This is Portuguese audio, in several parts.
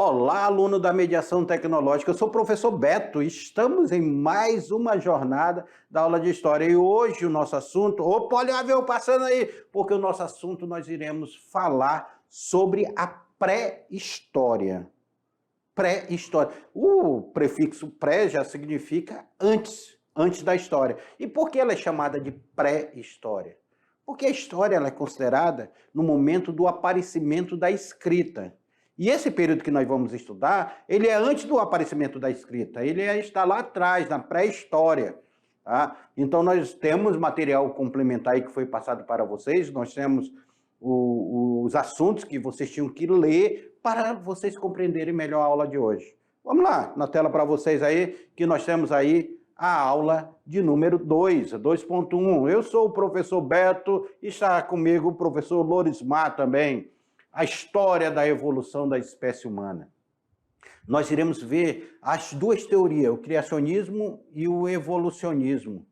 Olá, aluno da mediação tecnológica. Eu sou o professor Beto. Estamos em mais uma jornada da aula de história. E hoje o nosso assunto... Opa, olha o avião passando aí! Porque o nosso assunto nós iremos falar sobre a pré-história. Pré-história. O prefixo pré já significa antes da história. E por que ela é chamada de pré-história? Porque a história ela é considerada no momento do aparecimento da escrita. E esse período que nós vamos estudar, ele é antes do aparecimento da escrita, ele está lá atrás, na pré-história. Tá? Então nós temos material complementar aí que foi passado para vocês, nós temos os assuntos que vocês tinham que ler para vocês compreenderem melhor a aula de hoje. Vamos lá, na tela para vocês aí, que nós temos aí a aula de número 2, 2.1. Eu sou o professor Beto e está comigo o professor Lorismar também. A história da evolução da espécie humana. Nós iremos ver as duas teorias, o criacionismo e o evolucionismo.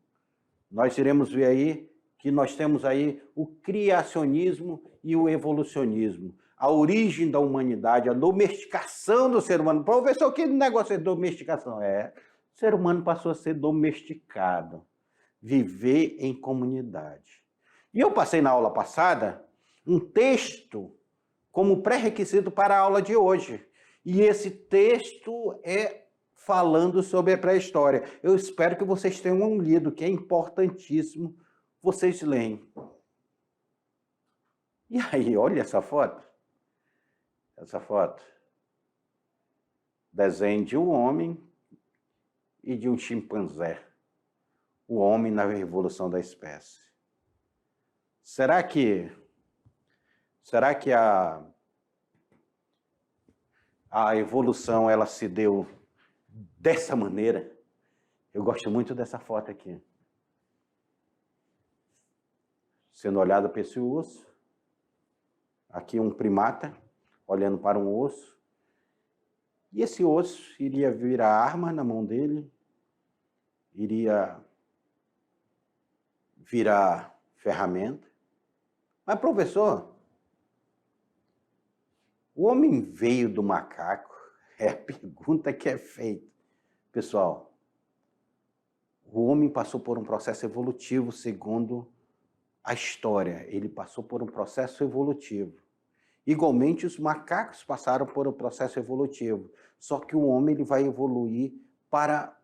Nós iremos ver aí que nós temos aí o criacionismo e o evolucionismo. A origem da humanidade, a domesticação do ser humano. Professor, que negócio é domesticação? O ser humano passou a ser domesticado, viver em comunidade. E eu passei na aula passada um texto como pré-requisito para a aula de hoje. E esse texto é falando sobre a pré-história. Eu espero que vocês tenham lido, que é importantíssimo vocês leem. E aí, olha essa foto. Essa foto. Desenho de um homem e de um chimpanzé. O homem na evolução da espécie. Será que a evolução ela se deu dessa maneira? Eu gosto muito dessa foto aqui. Sendo olhado para esse osso. Aqui um primata olhando para um osso. E esse osso iria virar arma na mão dele. Iria virar ferramenta. Mas, professor, o homem veio do macaco? É a pergunta que é feita. Pessoal, o homem passou por um processo evolutivo segundo a história. Ele passou por um processo evolutivo. Igualmente, os macacos passaram por um processo evolutivo. Só que o homem ele vai evoluir para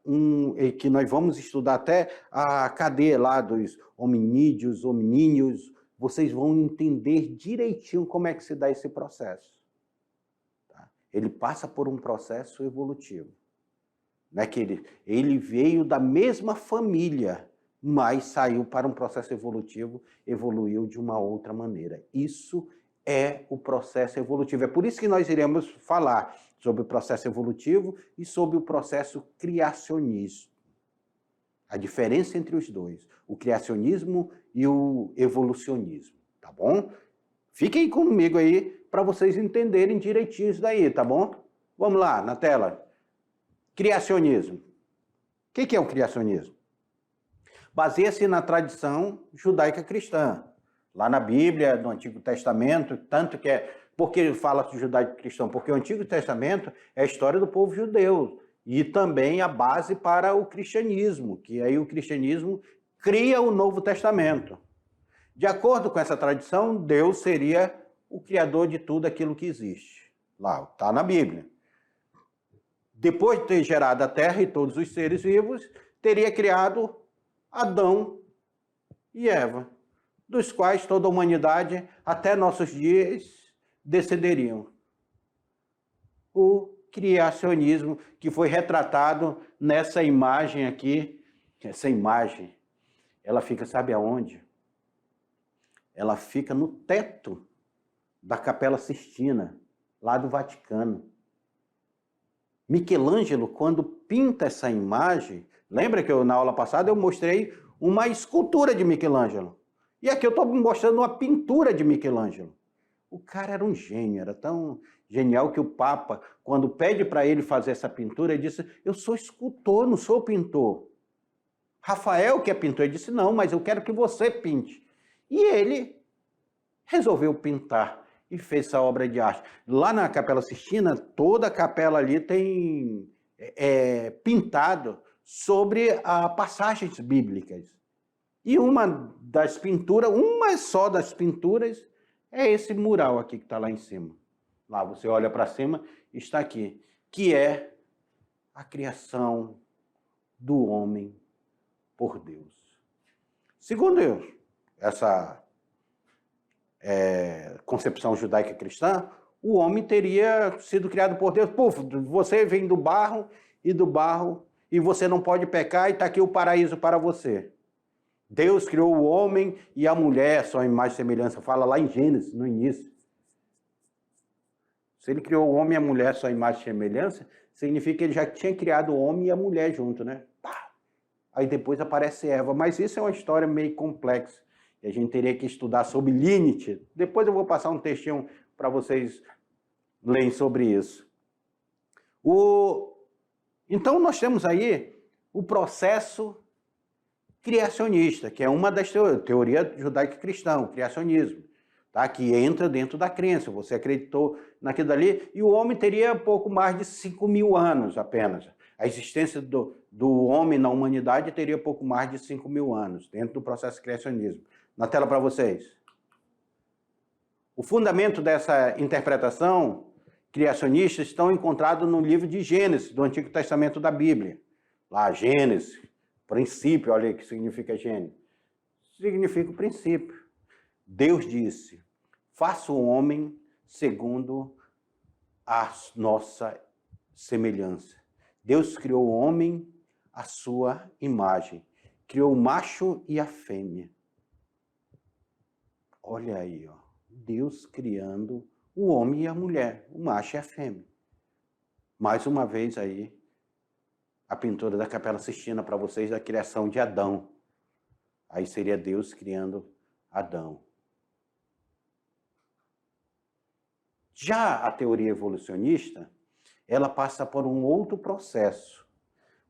que nós vamos estudar até a cadeia lá dos hominídeos, hominíneos. Vocês vão entender direitinho como é que se dá esse processo. Ele passa por um processo evolutivo. Não é que ele veio da mesma família, mas saiu para um processo evolutivo, evoluiu de uma outra maneira. Isso é o processo evolutivo. É por isso que nós iremos falar sobre o processo evolutivo e sobre o processo criacionista. A diferença entre os dois, o criacionismo e o evolucionismo, tá bom? Fiquem comigo aí para vocês entenderem direitinho isso daí, tá bom? Vamos lá, na tela. Criacionismo. O que é o criacionismo? Baseia-se na tradição judaica cristã. Lá na Bíblia, no Antigo Testamento, tanto que é... Por que fala de judaico cristão? Porque o Antigo Testamento é a história do povo judeu. E também a base para o cristianismo, que aí o cristianismo cria o Novo Testamento. De acordo com essa tradição, Deus seria o criador de tudo aquilo que existe. Lá, está na Bíblia. Depois de ter gerado a terra e todos os seres vivos, teria criado Adão e Eva, dos quais toda a humanidade, até nossos dias, descenderiam. O criacionismo, que foi retratado nessa imagem aqui, essa imagem, ela fica, sabe aonde? Ela fica no teto da Capela Sistina, lá do Vaticano. Michelangelo, quando pinta essa imagem, lembra que na aula passada eu mostrei uma escultura de Michelangelo. E aqui eu estou mostrando uma pintura de Michelangelo. O cara era um gênio, era tão genial que o Papa, quando pede para ele fazer essa pintura, ele disse, eu sou escultor, não sou pintor. Rafael, que é pintor, ele disse, não, mas eu quero que você pinte. E ele resolveu pintar. e fez essa obra de arte. Lá na Capela Sistina, toda a capela ali tem pintado sobre passagens bíblicas. E uma só das pinturas, é esse mural aqui que está lá em cima. Lá você olha para cima, está aqui, que é a criação do homem por Deus. Segundo essa concepção judaica cristã, o homem teria sido criado por Deus. Puf, você vem do barro, e você não pode pecar, e está aqui o paraíso para você. Deus criou o homem e a mulher, sua imagem e semelhança. Fala lá em Gênesis, no início. Se ele criou o homem e a mulher, sua imagem e semelhança, significa que ele já tinha criado o homem e a mulher junto, né? Pá! Aí depois aparece Eva. Mas isso é uma história meio complexa. E a gente teria que estudar sobre Lilith. Depois eu vou passar um textinho para vocês lerem sobre isso. Então nós temos aí o processo criacionista, que é uma das teorias judaico-cristã, o criacionismo, tá? Que entra dentro da crença. Você acreditou naquilo dali, e o homem teria pouco mais de 5.000 anos apenas. A existência do homem na humanidade teria pouco mais de 5.000 anos, dentro do processo criacionismo. Na tela para vocês. O fundamento dessa interpretação criacionista estão encontrados no livro de Gênesis, do Antigo Testamento da Bíblia. Lá, Gênesis, princípio, olha aí o que significa Gênesis. Significa o princípio. Deus disse, faça o homem segundo a nossa semelhança. Deus criou o homem à sua imagem. Criou o macho e a fêmea. Olha aí, ó. Deus criando o homem e a mulher, o macho e a fêmea. Mais uma vez aí, a pintura da Capela Sistina para vocês da criação de Adão. Aí seria Deus criando Adão. Já a teoria evolucionista, ela passa por um outro processo.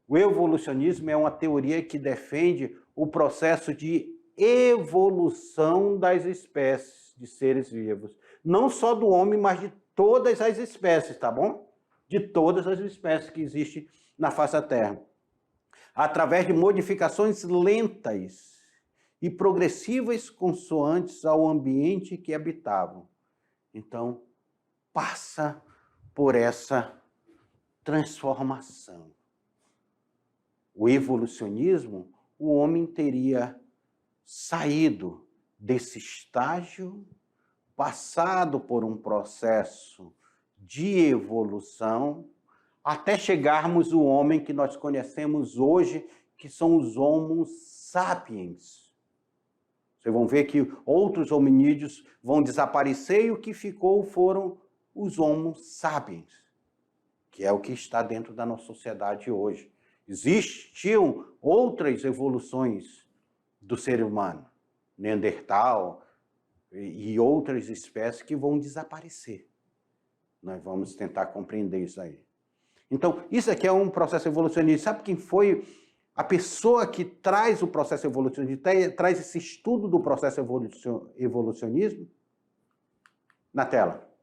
O evolucionismo é uma teoria que defende o processo de evolução das espécies de seres vivos. Não só do homem, mas de todas as espécies, tá bom? De todas as espécies que existem na face da Terra. Através de modificações lentas e progressivas consoantes ao ambiente que habitavam. Então, passa por essa transformação. O evolucionismo, o homem teria saído desse estágio, passado por um processo de evolução, até chegarmos ao homem que nós conhecemos hoje, que são os Homo sapiens. Vocês vão ver que outros hominídeos vão desaparecer e o que ficou foram os Homo sapiens, que é o que está dentro da nossa sociedade hoje. Existiam outras evoluções do ser humano, Neandertal e outras espécies que vão desaparecer. Nós vamos tentar compreender isso aí. Então, isso aqui é um processo evolucionista. Sabe quem foi a pessoa que traz o processo evolucionista, traz esse estudo do processo evolucionismo? Na tela.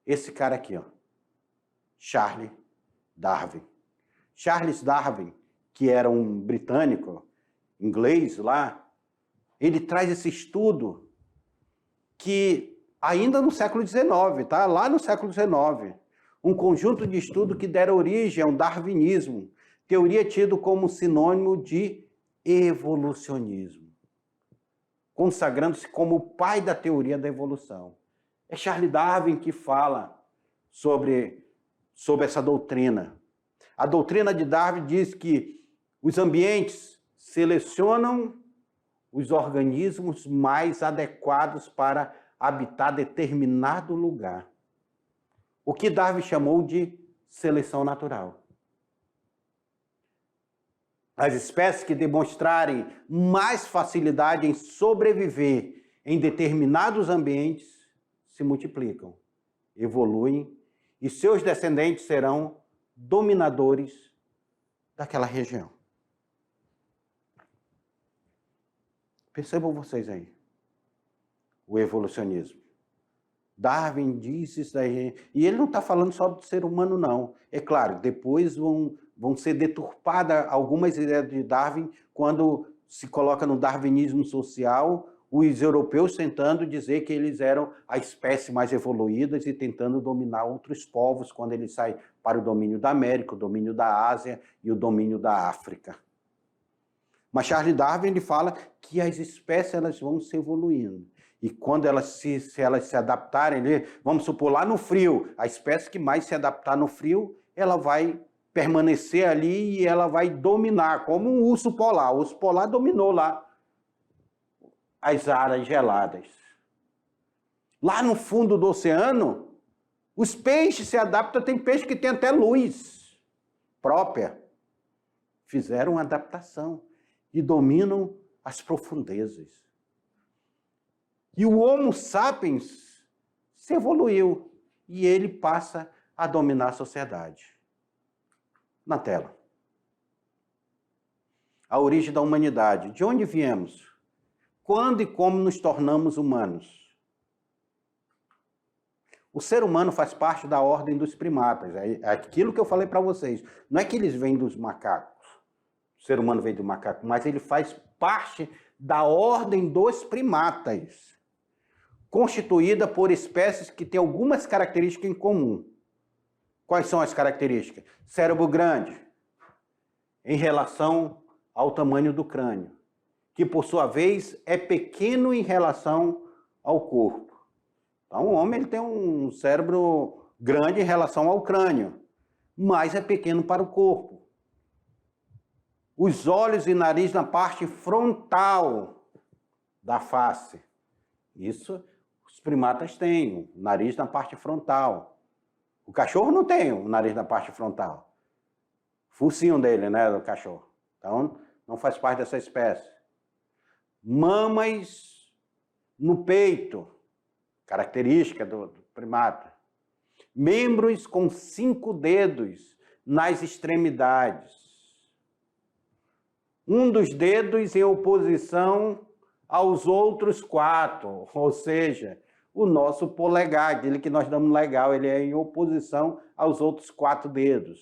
Esse cara aqui, ó. Charles Darwin. Charles Darwin, que era um britânico, inglês lá, ele traz esse estudo que ainda no século XIX, tá? Lá no século XIX, um conjunto de estudos que deram origem ao darwinismo, teoria tido como sinônimo de evolucionismo, consagrando-se como o pai da teoria da evolução. É Charles Darwin que fala sobre essa doutrina. A doutrina de Darwin diz que os ambientes selecionam os organismos mais adequados para habitar determinado lugar. O que Darwin chamou de seleção natural. As espécies que demonstrarem mais facilidade em sobreviver em determinados ambientes se multiplicam, evoluem e seus descendentes serão dominadores daquela região. Percebam vocês aí o evolucionismo. Darwin disse isso daí. E ele não está falando só do ser humano, não. É claro, depois vão ser deturpadas algumas ideias de Darwin quando se coloca no darwinismo social, os europeus tentando dizer que eles eram a espécie mais evoluída e tentando dominar outros povos quando eles saem para o domínio da América, o domínio da Ásia e o domínio da África. Mas Charles Darwin ele fala que as espécies elas vão se evoluindo. E quando elas se adaptarem, vamos supor, lá no frio, a espécie que mais se adaptar no frio, ela vai permanecer ali e ela vai dominar, como um urso polar. O urso polar dominou lá as áreas geladas. Lá no fundo do oceano, os peixes se adaptam, tem peixe que tem até luz própria. Fizeram uma adaptação e dominam as profundezas. E o Homo sapiens se evoluiu e ele passa a dominar a sociedade. Na tela. A origem da humanidade. De onde viemos? Quando e como nos tornamos humanos? O ser humano faz parte da ordem dos primatas. É aquilo que eu falei para vocês. Não é que eles vêm dos macacos. O ser humano veio do macaco, mas ele faz parte da ordem dos primatas, constituída por espécies que têm algumas características em comum. Quais são as características? Cérebro grande, em relação ao tamanho do crânio, que por sua vez é pequeno em relação ao corpo. Então o homem ele tem um cérebro grande em relação ao crânio, mas é pequeno para o corpo. Os olhos e nariz na parte frontal da face. Isso os primatas têm, o nariz na parte frontal. O cachorro não tem o nariz na parte frontal. Focinho dele, né, do cachorro. Então, não faz parte dessa espécie. Mamas no peito, característica do primata. Membros com 5 dedos nas extremidades. Um dos dedos em oposição aos outros 4, ou seja, o nosso polegar, aquele que nós damos legal, ele é em oposição aos outros 4 dedos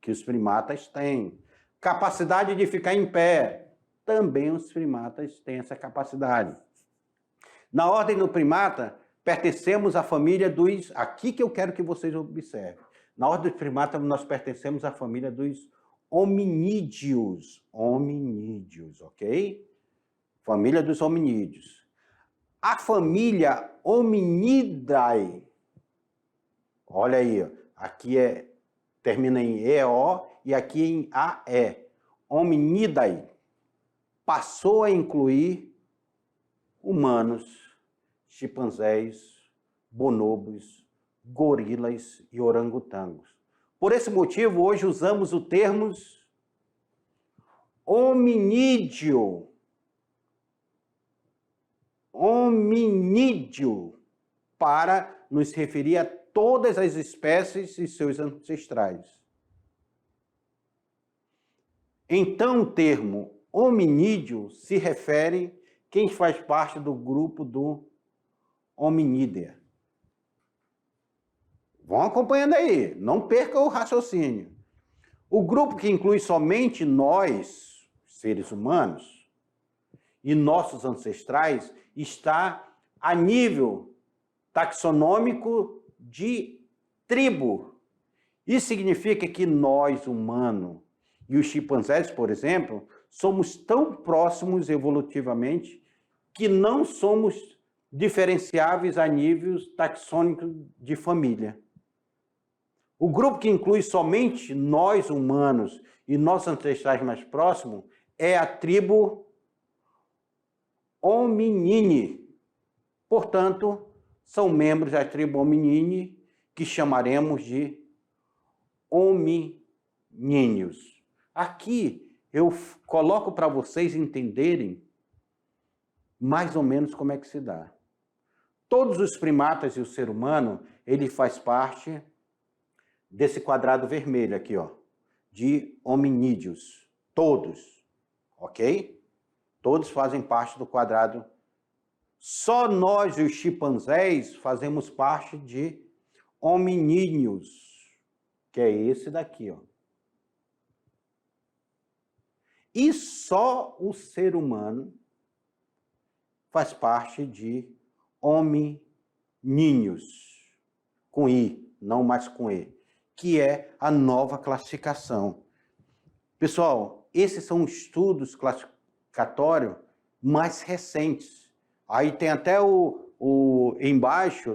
que os primatas têm. Capacidade de ficar em pé, também os primatas têm essa capacidade. Na ordem do primata, pertencemos à família dos... Aqui que eu quero que vocês observem. Na ordem do primata, nós pertencemos à família dos hominídeos. Hominídeos, ok? Família dos hominídeos. A família Hominidae, olha aí, aqui termina em EO e aqui em AE. Hominidae passou a incluir humanos, chimpanzés, bonobos, gorilas e orangotangos. Por esse motivo, hoje usamos o termo hominídeo. Hominídeo, para nos referir a todas as espécies e seus ancestrais. Então, o termo hominídeo se refere a quem faz parte do grupo do hominídea. Vão acompanhando aí, não perca o raciocínio. O grupo que inclui somente nós, seres humanos, e nossos ancestrais, está a nível taxonômico de tribo. Isso significa que nós, humanos, e os chimpanzés, por exemplo, somos tão próximos evolutivamente que não somos diferenciáveis a nível taxônico de família. O grupo que inclui somente nós, humanos, e nossos ancestrais mais próximos é a tribo Hominini. Portanto, são membros da tribo Hominini que chamaremos de hominíneos. Aqui eu coloco para vocês entenderem mais ou menos como é que se dá. Todos os primatas e o ser humano, ele faz parte desse quadrado vermelho aqui, ó, de hominídeos. Todos, ok? Todos fazem parte do quadrado Só nós, os chimpanzés, fazemos parte de hominíneos, que é esse daqui, ó. E só o ser humano faz parte de hominíneos, com I, não mais com E, que é a nova classificação. Pessoal, esses são estudos classificatórios mais recentes. Aí tem até embaixo,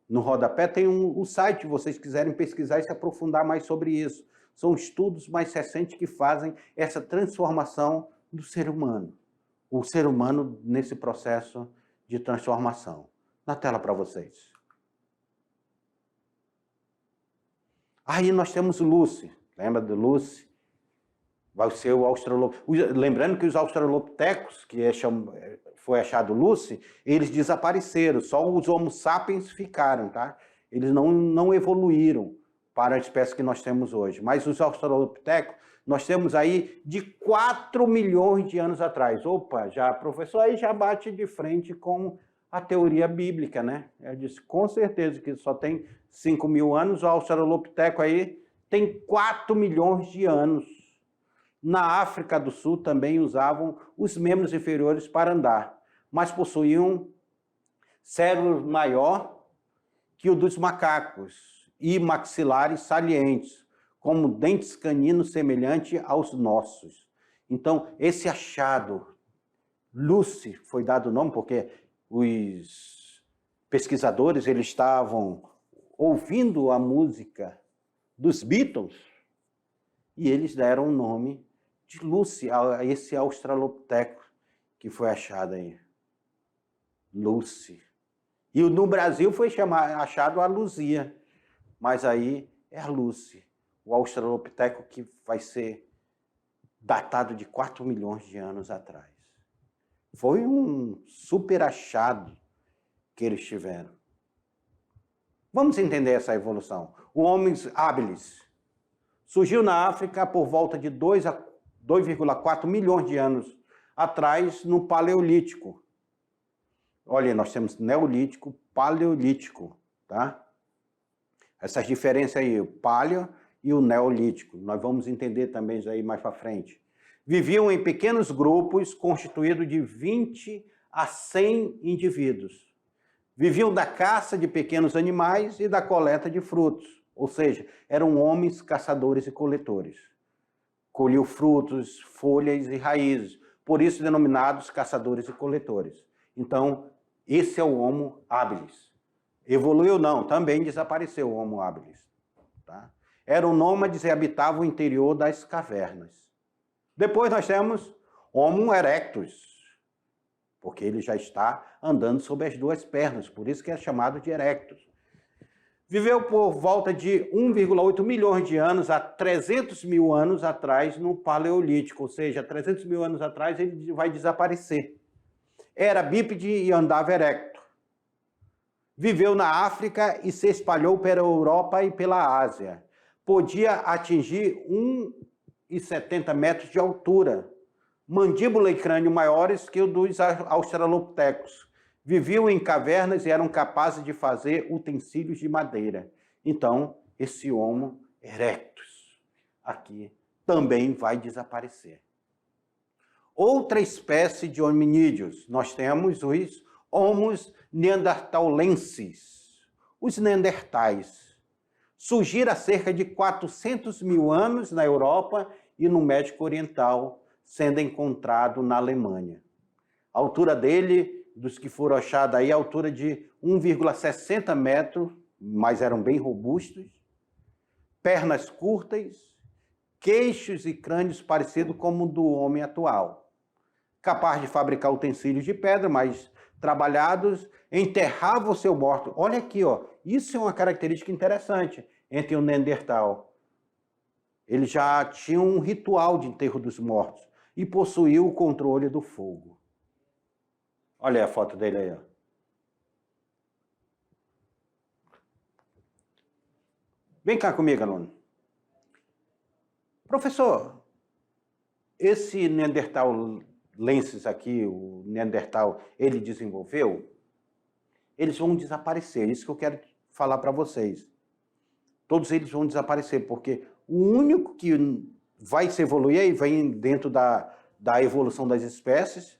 no rodapé, tem um site, se vocês quiserem pesquisar e se aprofundar mais sobre isso. São estudos mais recentes que fazem essa transformação do ser humano. O ser humano nesse processo de transformação. Na tela para vocês. Aí nós temos Lucy. Lembra de Lucy? Vai ser o australopithecus. Lembrando que os australopithecus, que foi achado Lucy, eles desapareceram. Só os Homo sapiens ficaram, tá? Eles não evoluíram para a espécie que nós temos hoje. Mas os australopithecus, nós temos aí de 4 milhões de anos atrás. Opa, professor, aí já bate de frente com a teoria bíblica, né? Eu disse, com certeza que só tem 5 mil anos, o australopiteco aí tem 4 milhões de anos. Na África do Sul também usavam os membros inferiores para andar, mas possuíam cérebro maior que o dos macacos e maxilares salientes, como dentes caninos semelhantes aos nossos. Então, esse achado, Lucy, foi dado o nome porque os pesquisadores eles estavam ouvindo a música dos Beatles e eles deram o nome de Lucy a esse australopiteco que foi achado aí. Lucy. E no Brasil foi achado a Luzia, mas aí é a Lucy, o australopiteco que vai ser datado de 4 milhões de anos atrás. Foi um super achado que eles tiveram. Vamos entender essa evolução. O Homo habilis surgiu na África por volta de 2,4 milhões de anos atrás, no Paleolítico. Olha, nós temos Neolítico, Paleolítico, tá? Essas diferenças aí, o Paleo e o Neolítico. Nós vamos entender também isso aí mais para frente. Viviam em pequenos grupos constituídos de 20 a 100 indivíduos. Viviam da caça de pequenos animais e da coleta de frutos, ou seja, eram homens caçadores e coletores. Colhiam frutos, folhas e raízes, por isso denominados caçadores e coletores. Então, esse é o Homo habilis. Evoluiu não, também desapareceu o Homo habilis. Tá? Eram nômades e habitavam o interior das cavernas. Depois nós temos Homo erectus, porque ele já está andando sobre as duas pernas, por isso que é chamado de erectus. Viveu por volta de 1,8 milhões de anos a 300 mil anos atrás no Paleolítico, ou seja, 300 mil anos atrás ele vai desaparecer. Era bípede e andava erecto. Viveu na África e se espalhou pela Europa e pela Ásia. Podia atingir 1,70 metros de altura. Mandíbula e crânio maiores que o dos australopithecus. Viviam em cavernas e eram capazes de fazer utensílios de madeira. Então, esse Homo erectus aqui também vai desaparecer. Outra espécie de hominídeos, nós temos os Homos neanderthalenses, os neandertais. Surgiram há cerca de 400 mil anos na Europa e no México Oriental, sendo encontrado na Alemanha. A altura dele, dos que foram achados aí, a altura de 1,60 metros, mas eram bem robustos, pernas curtas, queixos e crânios parecidos como o do homem atual. Capaz de fabricar utensílios de pedra, mas trabalhados, enterrava o seu morto. Olha aqui, ó, isso é uma característica interessante entre o Neandertal. Ele já tinha um ritual de enterro dos mortos e possuía o controle do fogo. Olha aí a foto dele aí, ó. Vem cá comigo, aluno. Professor, esse Neandertal lenses aqui, o Neandertal, ele desenvolveu, eles vão desaparecer. Isso que eu quero falar para vocês. Todos eles vão desaparecer, porque o único que vai se evoluir, aí vem dentro da evolução das espécies,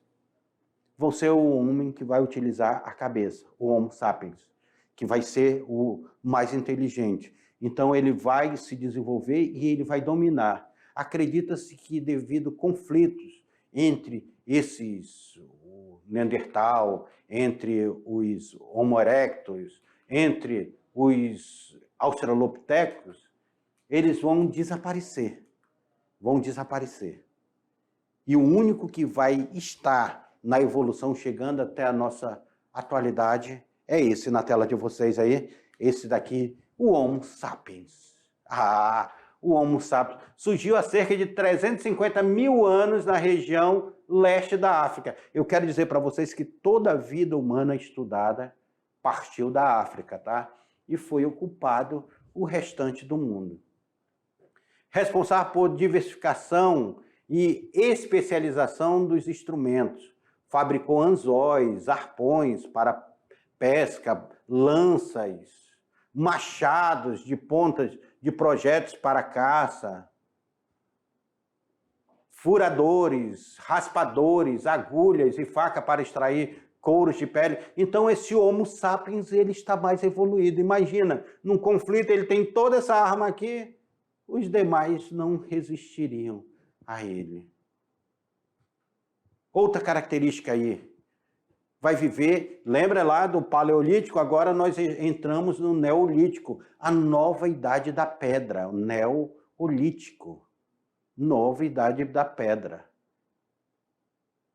vão ser o homem que vai utilizar a cabeça, o Homo sapiens, que vai ser o mais inteligente. Então ele vai se desenvolver e ele vai dominar. Acredita-se que devido a conflitos entre esses, o Neandertal, entre os Homo erectus, entre os Australopithecus, eles vão desaparecer. Vão desaparecer. E o único que vai estar na evolução chegando até a nossa atualidade é esse na tela de vocês aí, esse daqui, o Homo sapiens. O Homo sapiens surgiu há cerca de 350 mil anos na região leste da África. Eu quero dizer para vocês que toda a vida humana estudada partiu da África, tá? E foi ocupado o restante do mundo. Responsável por diversificação e especialização dos instrumentos. Fabricou anzóis, arpões para pesca, lanças, machados de pontas de projetos para caça, furadores, raspadores, agulhas e faca para extrair couros de pele. Então esse Homo sapiens ele está mais evoluído. Imagina, num conflito ele tem toda essa arma aqui, os demais não resistiriam a ele. Outra característica aí, vai viver, lembra lá do Paleolítico, agora nós entramos no Neolítico, a nova idade da pedra, o Neolítico, nova idade da pedra.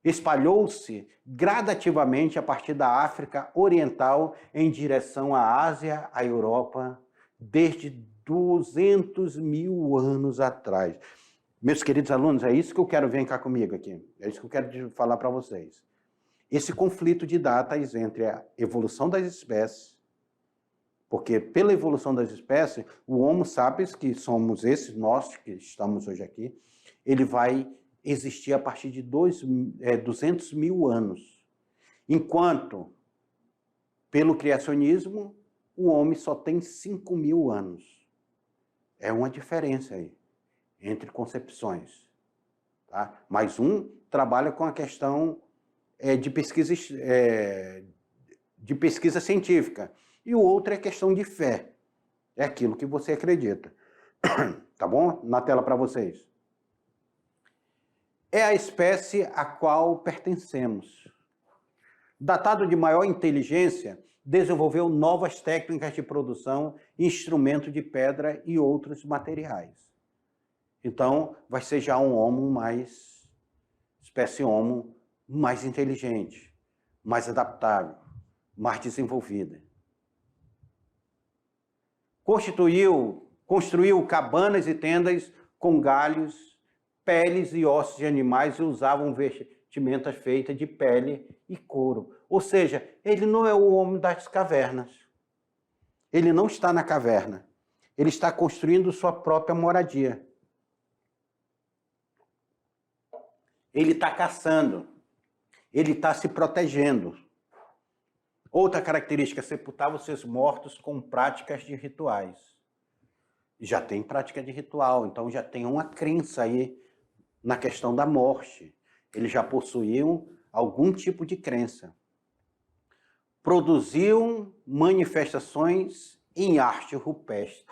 Espalhou-se gradativamente a partir da África Oriental em direção à Ásia, à Europa, desde 200 mil anos atrás. Meus queridos alunos, é isso que eu quero, vem cá comigo aqui, é isso que eu quero falar para vocês. Esse conflito de datas entre a evolução das espécies, porque pela evolução das espécies, o Homo sapiens, que somos esses nós que estamos hoje aqui, ele vai existir a partir de 200 mil anos. Enquanto, pelo criacionismo, o homem só tem 5 mil anos. É uma diferença aí, entre concepções. Tá? Mas um trabalha com a questão de pesquisa científica, e o outro é questão de fé. É aquilo que você acredita. Tá bom? Na tela para vocês. É a espécie a qual pertencemos. Datado de maior inteligência, desenvolveu novas técnicas de produção, instrumento de pedra e outros materiais. Então, vai ser já um Homo mais, espécie Homo mais inteligente, mais adaptável, mais desenvolvida. Construiu cabanas e tendas com galhos, peles e ossos de animais e usavam vestimentas feitas de pele e couro. Ou seja, ele não é o homem das cavernas. Ele não está na caverna. Ele está construindo sua própria moradia. Ele está caçando. Ele está se protegendo. Outra característica, sepultava os seus mortos com práticas de rituais. Já tem prática de ritual, então já tem uma crença aí na questão da morte. Eles já possuíam algum tipo de crença. Produziam manifestações em arte rupestre.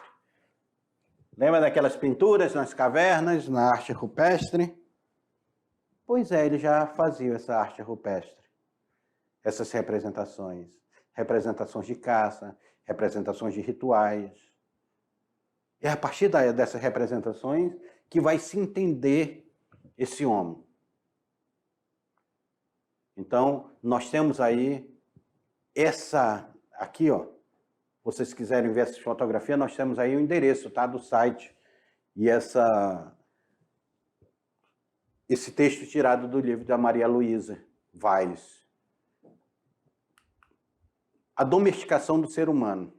Lembra daquelas pinturas nas cavernas, na arte rupestre? Pois é, eles já faziam essa arte rupestre. Essas representações. Representações de caça, representações de rituais. É a partir dessas representações que vai se entender esse homem. Então, nós temos aí essa, aqui, ó, vocês quiserem ver essa fotografia, nós temos aí o endereço, tá, do site. E esse texto tirado do livro da Maria Luísa Weiss. A domesticação do ser humano.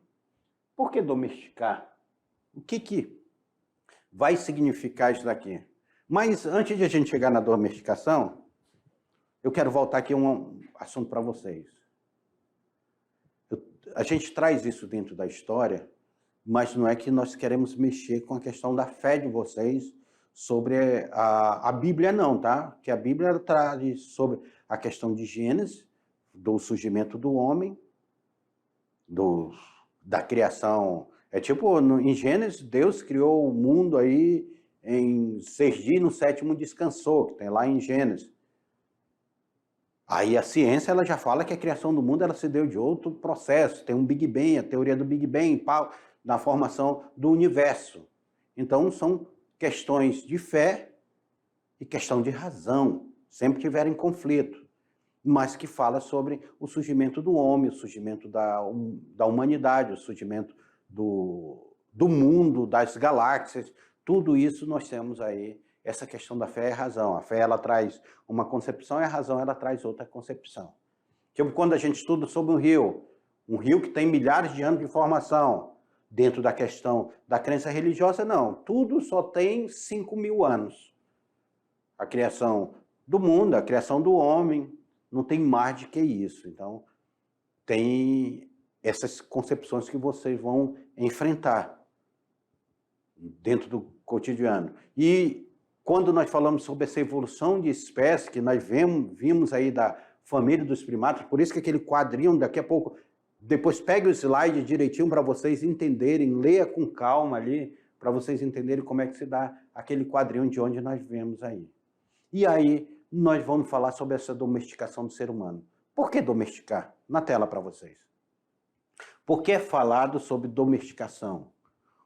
Por que domesticar? O que vai significar isso daqui? Mas antes de a gente chegar na domesticação, Eu quero voltar aqui a um assunto para vocês. A gente traz isso dentro da história, mas não é que nós queremos mexer com a questão da fé de vocês sobre a Bíblia, não, tá? Que a Bíblia traz sobre a questão de Gênesis, do surgimento do homem, da criação. É tipo, em Gênesis, Deus criou o mundo aí em 6 dias, no 7º descansou, que tem lá em Gênesis. Aí a ciência ela já fala que a criação do mundo ela se deu de outro processo, tem um Big Bang, a teoria do Big Bang, na formação do universo. Então são questões de fé e questão de razão, sempre tiveram em conflito, mas que fala sobre o surgimento do homem, o surgimento da humanidade, o surgimento do mundo, das galáxias, tudo isso nós temos aí. Essa questão da fé e razão. A fé ela traz uma concepção e a razão ela traz outra concepção. Tipo quando a gente estuda sobre um rio que tem milhares de anos de formação, dentro da questão da crença religiosa, não. Tudo só tem 5.000 anos. A criação do mundo, a criação do homem, não tem mais do que isso. Então, tem essas concepções que vocês vão enfrentar dentro do cotidiano. E quando nós falamos sobre essa evolução de espécie, que nós vimos aí da família dos primatas, por isso que aquele quadrinho, daqui a pouco, depois pegue o slide direitinho para vocês entenderem, leia com calma ali, para vocês entenderem como é que se dá aquele quadrinho de onde nós vemos aí. E aí, nós vamos falar sobre essa domesticação do ser humano. Por que domesticar? Na tela para vocês. Por que é falado sobre domesticação?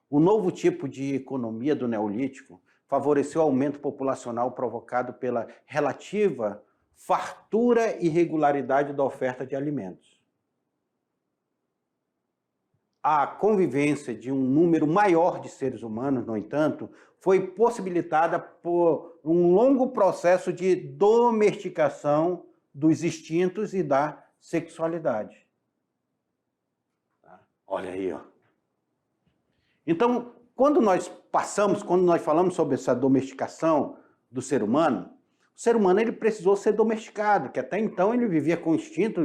O novo tipo de economia do Neolítico favoreceu o aumento populacional provocado pela relativa fartura e regularidade da oferta de alimentos. A convivência de um número maior de seres humanos, no entanto, foi possibilitada por um longo processo de domesticação dos instintos e da sexualidade. Olha aí, ó. Então, quando nós falamos sobre essa domesticação do ser humano, o ser humano ele precisou ser domesticado, que até então ele vivia com instinto,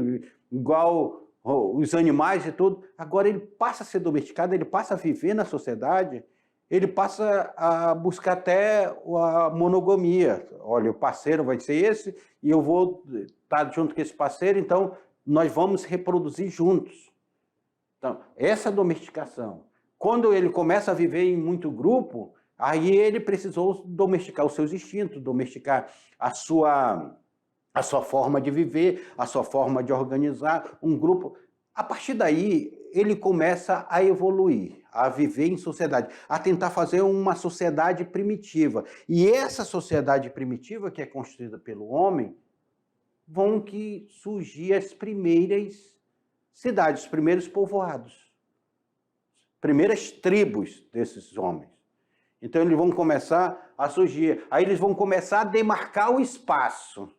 igual os animais e tudo. Agora ele passa a ser domesticado, ele passa a viver na sociedade, ele passa a buscar até a monogamia. Olha, o parceiro vai ser esse e eu vou estar junto com esse parceiro, então nós vamos reproduzir juntos. Então, essa domesticação. Quando ele começa a viver em muito grupo, aí ele precisou domesticar os seus instintos, domesticar a sua forma de viver, a sua forma de organizar um grupo. A partir daí, ele começa a evoluir, a viver em sociedade, a tentar fazer uma sociedade primitiva. E essa sociedade primitiva, que é construída pelo homem, vão que surgir as primeiras cidades, os primeiros povoados, primeiras tribos desses homens. Então eles vão começar a surgir, aí eles vão começar a demarcar o espaço.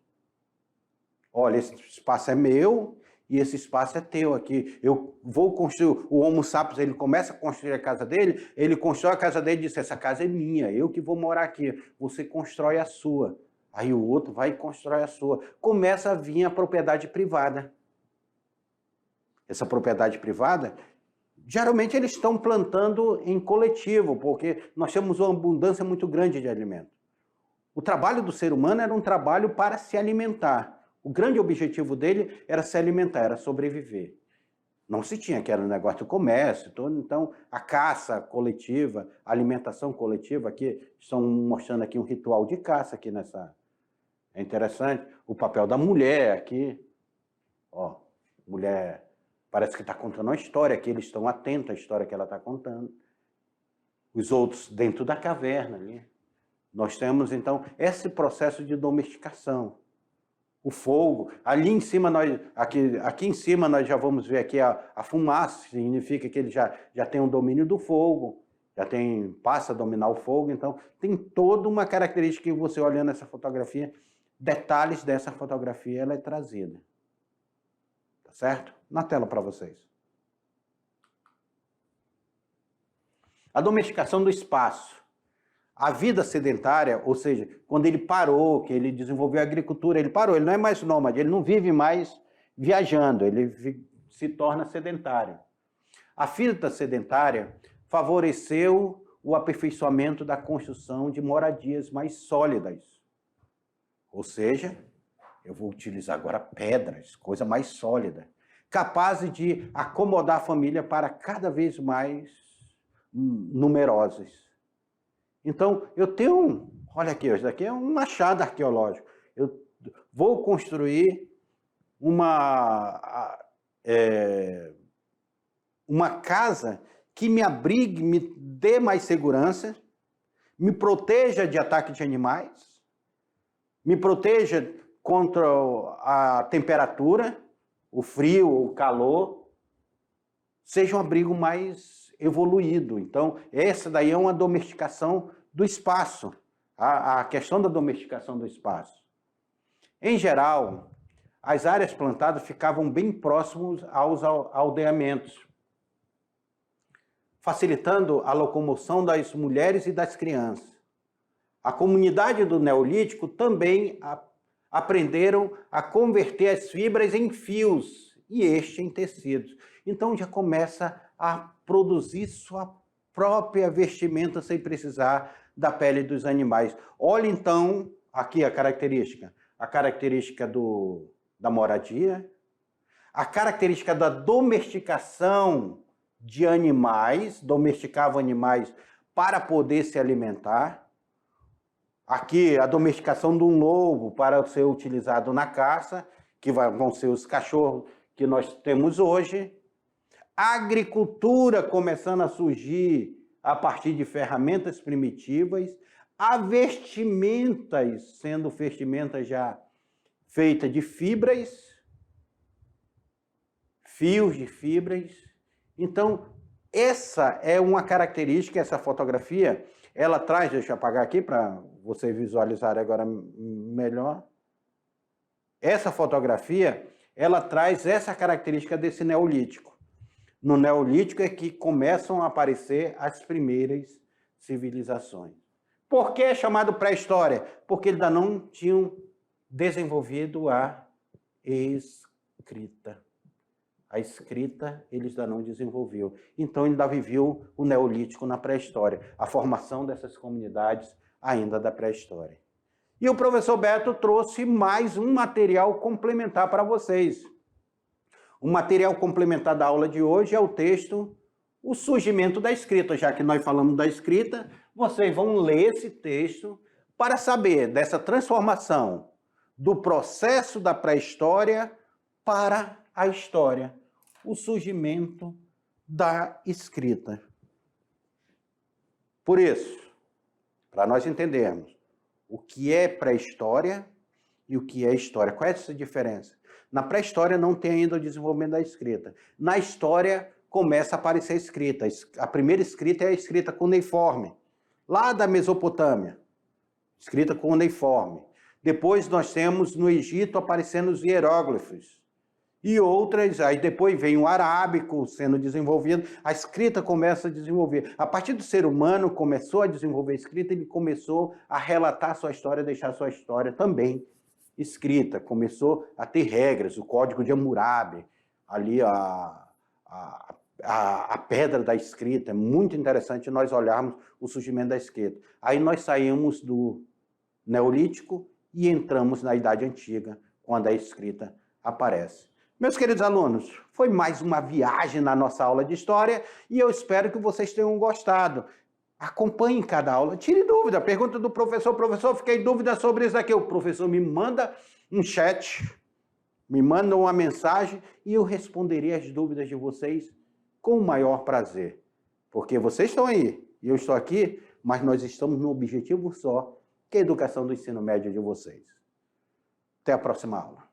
Olha, esse espaço é meu e esse espaço é teu aqui. Eu vou construir, o Homo sapiens, ele começa a construir a casa dele, ele constrói a casa dele e diz, essa casa é minha, eu que vou morar aqui. Você constrói a sua. Aí o outro vai e constrói a sua. Começa a vir a propriedade privada. Essa propriedade privada, geralmente eles estão plantando em coletivo, porque nós temos uma abundância muito grande de alimento. O trabalho do ser humano era um trabalho para se alimentar. O grande objetivo dele era se alimentar, era sobreviver. Não se tinha aquele negócio do comércio, então a caça coletiva, a alimentação coletiva, aqui estão mostrando aqui um ritual de caça aqui nessa. É interessante. O papel da mulher aqui, ó, mulher parece que está contando uma história, que eles estão atentos à história que ela está contando. Os outros dentro da caverna ali. Nós temos, então, esse processo de domesticação. O fogo, ali em cima, aqui em cima nós já vamos ver aqui a fumaça, significa que ele já tem um domínio do fogo, passa a dominar o fogo, então tem toda uma característica que você olhando essa fotografia, detalhes dessa fotografia, ela é trazida. Tá certo? Na tela para vocês. A domesticação do espaço. A vida sedentária, ou seja, quando ele parou, que ele desenvolveu a agricultura, ele parou, ele não é mais nômade, ele não vive mais viajando, ele se torna sedentário. A vida sedentária favoreceu o aperfeiçoamento da construção de moradias mais sólidas. Ou seja, eu vou utilizar agora pedras, coisa mais sólida, capazes de acomodar a família para cada vez mais numerosas. Então, eu tenho, olha aqui, isso daqui é um achado arqueológico. Eu vou construir uma casa que me abrigue, me dê mais segurança, me proteja de ataque de animais, me proteja contra a temperatura, o frio, o calor, seja um abrigo mais evoluído. Então, essa daí é uma domesticação do espaço, a questão da domesticação do espaço. Em geral, as áreas plantadas ficavam bem próximos aos aldeamentos, facilitando a locomoção das mulheres e das crianças. A comunidade do Neolítico também aprenderam a converter as fibras em fios e este em tecidos. Então já começa a produzir sua própria vestimenta sem precisar da pele dos animais. Olha então aqui a característica da moradia, a característica da domesticação de animais, domesticavam animais para poder se alimentar. Aqui a domesticação de um lobo para ser utilizado na caça, que vão ser os cachorros que nós temos hoje. A agricultura começando a surgir a partir de ferramentas primitivas. Há vestimentas, sendo vestimentas já feitas de fibras, fios de fibras. Então, essa é uma característica, essa fotografia, ela traz, deixa eu apagar aqui para vocês visualizarem agora melhor. Essa fotografia, ela traz essa característica desse Neolítico. No Neolítico é que começam a aparecer as primeiras civilizações. Por que é chamado pré-história? Porque eles ainda não tinham desenvolvido a escrita. A escrita eles ainda não desenvolveu. Então ainda viveu o Neolítico na pré-história, a formação dessas comunidades ainda da pré-história. E o professor Beto trouxe mais um material complementar para vocês. O material complementar da aula de hoje é o texto O Surgimento da Escrita. Já que nós falamos da escrita, vocês vão ler esse texto para saber dessa transformação do processo da pré-história para a história, o surgimento da escrita. Por isso, para nós entendermos o que é pré-história e o que é história, qual é essa diferença? Na pré-história não tem ainda o desenvolvimento da escrita. Na história começa a aparecer a escrita. A primeira escrita é a escrita cuneiforme, lá da Mesopotâmia, escrita cuneiforme. Depois nós temos no Egito aparecendo os hieróglifos. E outras, aí depois vem o arábico sendo desenvolvido, a escrita começa a desenvolver. A partir do ser humano começou a desenvolver a escrita, ele começou a relatar sua história, deixar sua história também escrita. Começou a ter regras, o Código de Hammurabi, ali a pedra da escrita. É muito interessante nós olharmos o surgimento da escrita. Aí nós saímos do Neolítico e entramos na Idade Antiga, quando a escrita aparece. Meus queridos alunos, foi mais uma viagem na nossa aula de História e eu espero que vocês tenham gostado. Acompanhem cada aula, tire dúvida, pergunta do professor, fiquei em dúvida sobre isso aqui. O professor me manda um chat, me manda uma mensagem e eu responderei as dúvidas de vocês com o maior prazer. Porque vocês estão aí e eu estou aqui, mas nós estamos no objetivo só, que é a educação do ensino médio de vocês. Até a próxima aula.